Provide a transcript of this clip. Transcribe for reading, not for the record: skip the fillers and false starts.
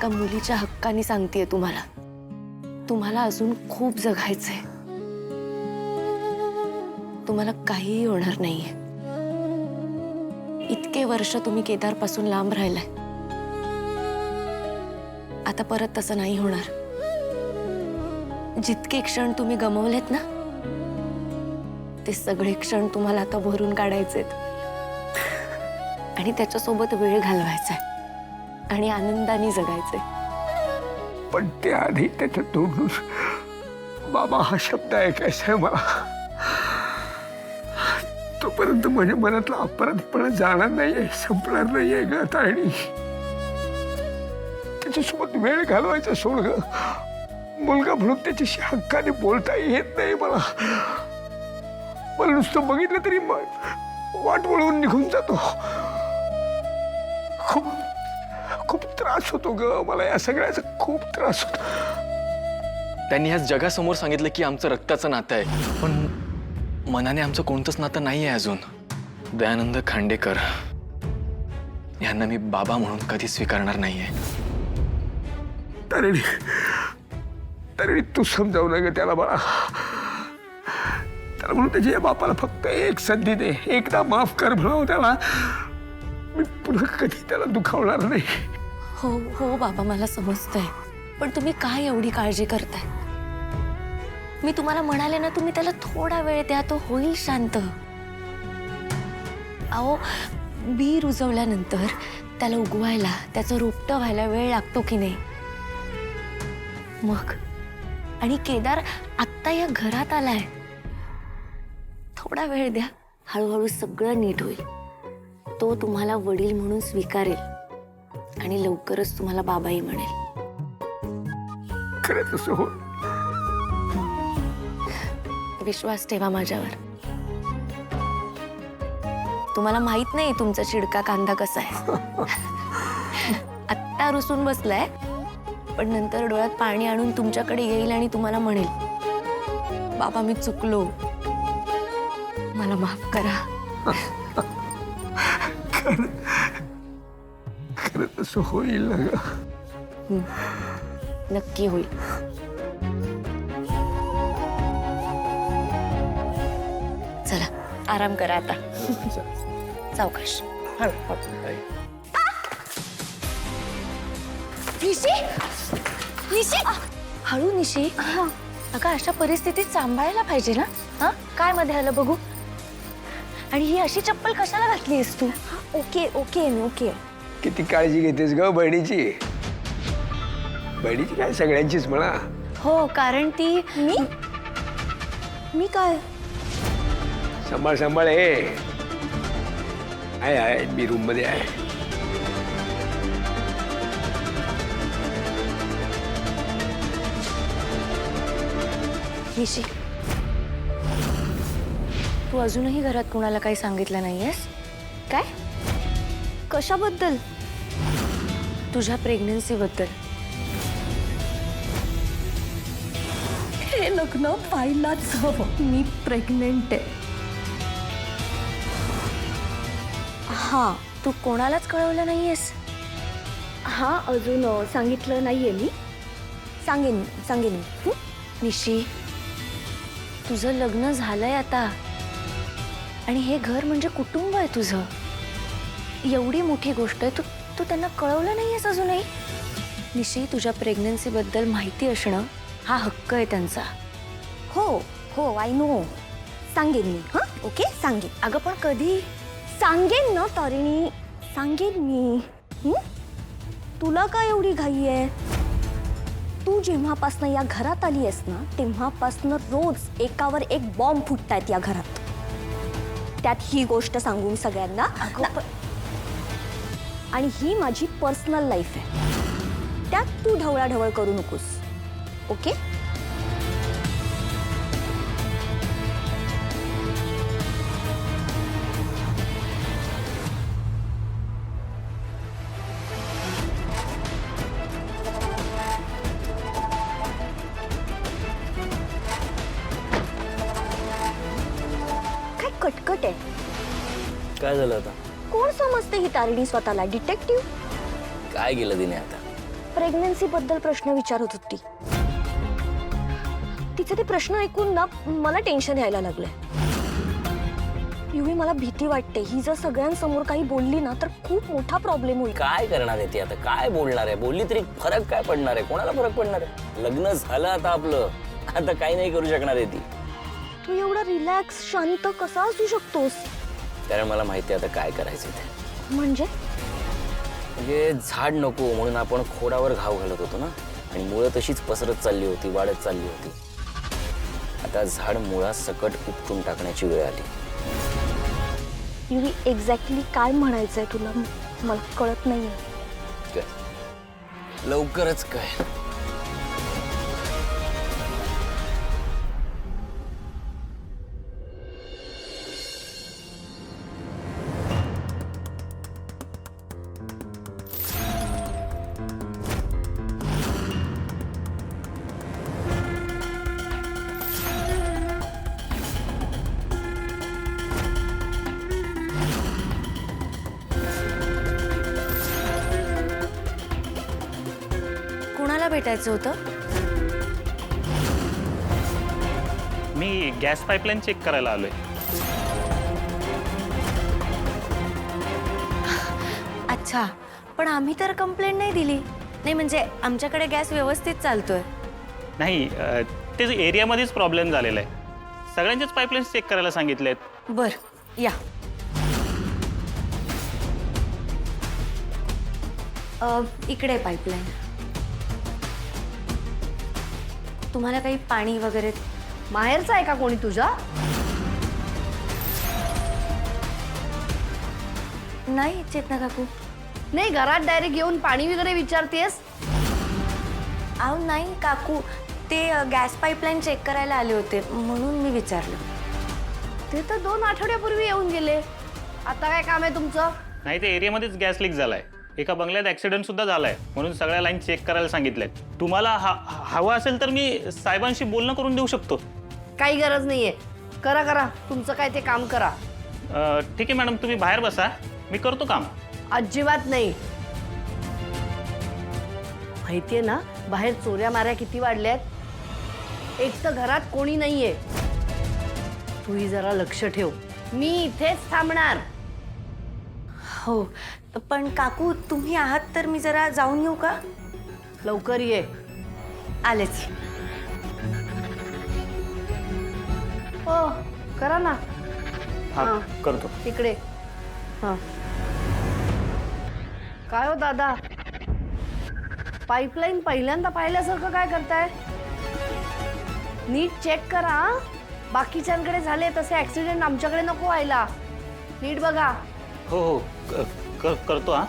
एका मुलीच्या हक्काने सांगतेय तुम्हाला, तुम्हाला अजून खूप जगायचंय. तुम्हाला काहीही होणार नाहीये. इतके वर्ष तुम्ही केदारपासून लांब राहिलाय. आता परत तसं नाही होणार. जितके क्षण तुम्ही गमावलेत ना, ते सगळे क्षण तुम्हाला आता भरून काढायचेत आणि त्याच्यासोबत वेळ घालवायचा आणि आनंदाने जगायचे. पण त्याआधी त्याच्या तोंडून बाबा हा शब्द ऐकायचा आहे मला. तोपर्यंत माझ्या मनातला अपराधीपणा जाणार नाहीये, संपणार नाहीये ग तारणी. त्याच्यासोबत वेळ घालवायचा सोड ग. मुलगा म्हणून त्याच्याशी हक्काने बोलता येत नाही मला. मला नुसतं बघितलं तरी वाट वळवून निघून जातो. खूप खूप त्रास होतो ग मला. या सगळ्याचा खूप त्रास होतो. त्यांनी ह्या जगासमोर सांगितलं की आमचं रक्ताचं नातं आहे, पण मनाने आमचं कोणतंच नातं नाही आहे अजून. दयानंद खांडेकर यांना मी बाबा म्हणून कधी स्वीकारणार नाहीये. तरी तरी तू समजावू नये ग त्याला बाळा. त्याला म्हणून त्याच्या बापाला फक्त एक संधी दे, एकदा माफ कर म्हणावं त्याला. मी पुन्हा कधी त्याला दुखावणार नाही. हो हो बाबा, मला समजतंय, पण तुम्ही काय एवढी काळजी करताय? मी तुम्हाला म्हणाले ना, तुम्ही त्याला थोडा वेळ द्या, तो होईल शांत. अहो, बी रुजवल्यानंतर त्याला उगवायला, त्याचं रोपटं व्हायला वेळ लागतो की नाही? मग आणि केदार आत्ता या घरात आलाय. थोडा वेळ द्या, हळूहळू सगळं नीट होईल. तो तुम्हाला वडील म्हणून स्वीकारेल आणि लवकरच तुम्हाला बाबाही म्हणेल. खरं तसं हो. विश्वास ठेवा माझ्यावर. तुम्हाला माहित नाही तुमचा चिडका कांदा कसा आहे. आत्ता रुसून बसलाय, पण नंतर डोळ्यात पाणी आणून तुमच्याकडे येईल आणि तुम्हाला म्हणेल, बाबा मी चुकलो, मला माफ करा. खरं तसं होईल ना ग. नक्की होईल. चला आराम करा आता. सावकाश. निशी, निशी, हळू निशी. अगं अशा परिस्थितीत सांभाळायला पाहिजे ना. हा काय मध्ये आलं बघू. आणि ही अशी चप्पल कशाला घातलीस तू? Okay okay okay. किती काळजी घेतेस ग बहिणीची. बहिणीची काय सगळ्यांचीच म्हणा. हो, कारण ती मी काय सांभाळ सांभाळ. आहे मी रूम मध्ये आहे. निशी, तू अजूनही घरात कोणाला काही सांगितलं नाहीयेस काय? कशाबद्दल? तुझ्या प्रेग्नन्सी बद्दल. हे लग्न व्हायलाच हवं. मी प्रेग्नेंट आहे. हा, तू कोणालाच कळवलं नाहीयेस? हा, अजून सांगितलं नाहीये मी. सांगेन मी. निशी, तुझं लग्न झालंय आता आणि हे घर म्हणजे कुटुंब आहे तुझं. एवढी मोठी गोष्ट आहे, तू त्यांना कळवलं नाहीयेस अजूनही. निशी, तुझ्या प्रेग्नन्सी बद्दल माहिती असणं हा हक्क आहे त्यांचा. हो हो, आय नो. सांगेन मी. हां ओके, सांगेन. अगं पण कधी? सांगेन ना तारिणी, सांगेन मी. तुला काय एवढी घाई आहे? तू जेव्हापासनं या घरात आली आहेस ना, तेव्हापासनं रोज एकावर एक बॉम्ब फुटतायत या घरात. त्यात ही गोष्ट सांगून सगळ्यांना. आणि ही माझी पर्सनल लाईफ आहे, त्यात तू ढवळाढवळ करू नकोस. ओके? कटकट आहे. काय झालं आता? कोण समजते ही तारिणी स्वतःला? डिटेक्टिव्ह? काय केलं तिने आता? प्रेग्नन्सी बद्दल प्रश्न विचारत होती. तिचे ते प्रश्न ऐकून ना मला टेन्शन यायला लागलंय. युवी, मला भीती वाटते ही जर सगळ्यांसमोर काही बोलली ना तर खूप मोठा प्रॉब्लेम होईल. काय करणार आहे ती आता? काय बोलणार आहे? बोलली तरी फरक काय पडणार आहे? कोणाला फरक पडणार आहे? लग्न झालं आता आपलं, आता काही नाही करू शकणार आहे ती. तू एवढा रिलॅक्स शांत कसा असू शकतोस? कारण मला माहिती आहे आता काय करायचं ते. म्हणजे झाड नको म्हणून आपण खोडावर घाव घालत होतो ना, आणि मुळं तशीच पसरत चालली होती, वाढत चालली होती. आता झाड मुळात सकट उपटून टाकण्याची वेळ आली. युवी, एक्झॅक्टली काय म्हणायचंय तुला मला कळत नाहीये. काय? लवकरच काय? कोणाला भेटायचं होतं? मी गॅस पाईपलाईन चेक करायला आलोय. अच्छा, पण आम्ही तर कंप्लेंट नाही दिली. नाही म्हणजे आमच्याकडे गॅस व्यवस्थित चालतोय. नाही, ते एरियामध्येच प्रॉब्लेम झालेला आहे. सगळ्यांचेच पाईपलाईन्स चेक करायला सांगितलेत. बर, या. इकडे पाईपलाईन. तुम्हाला काही पाणी वगैरे? माहेरचा आहे का कोणी तुझा? नाही चेतना काकू. नाही, घरात डायरेक्ट येऊन पाणी वगैरे विचारतेस? अहो नाही काकू, ते गॅस पाईपलाईन चेक करायला आले होते म्हणून मी विचारलं. ते तर 2 आठवड्यापूर्वी येऊन गेले. आता काय काम आहे तुमचं? नाही, ते एरियामध्येच गॅस लीक झालाय. एका बंगल्यात ऍक्सिडेंट सुद्धा झालाय, म्हणून सगळ्या लाईन चेक करायला सांगितल्यात. तुम्हाला हवं असेल तर मी साहेबांशी बोलणं करून देऊ शकतो. काही गरज नाहीये. करा करा तुमचं काय ते काम करा. ठीक आहे मॅडम, तुम्ही बाहेर बसा, मी करतो काम. अजिबात नाही. माहितीये ना बाहेर चोऱ्या माऱ्या किती वाढल्यात. एक तर घरात कोणी नाहीये. तूही जरा लक्ष ठेव. मी इथेच थांबणार. हो, पण काकू तुम्ही आहात तर मी जरा जाऊन येऊ का? लवकर ये. आलेच. हो, करा ना. हा, हां. करतो. इकडे. हां. काय हो दादा, पाईपलाईन पहिल्यांदा पाहिल्यासारखं काय करताय? नीट चेक करा हां. बाकीच्यांकडे झाले तसे ऍक्सिडेंट आमच्याकडे नको व्हायला. नीट बघा. हो हो, करतो. हा.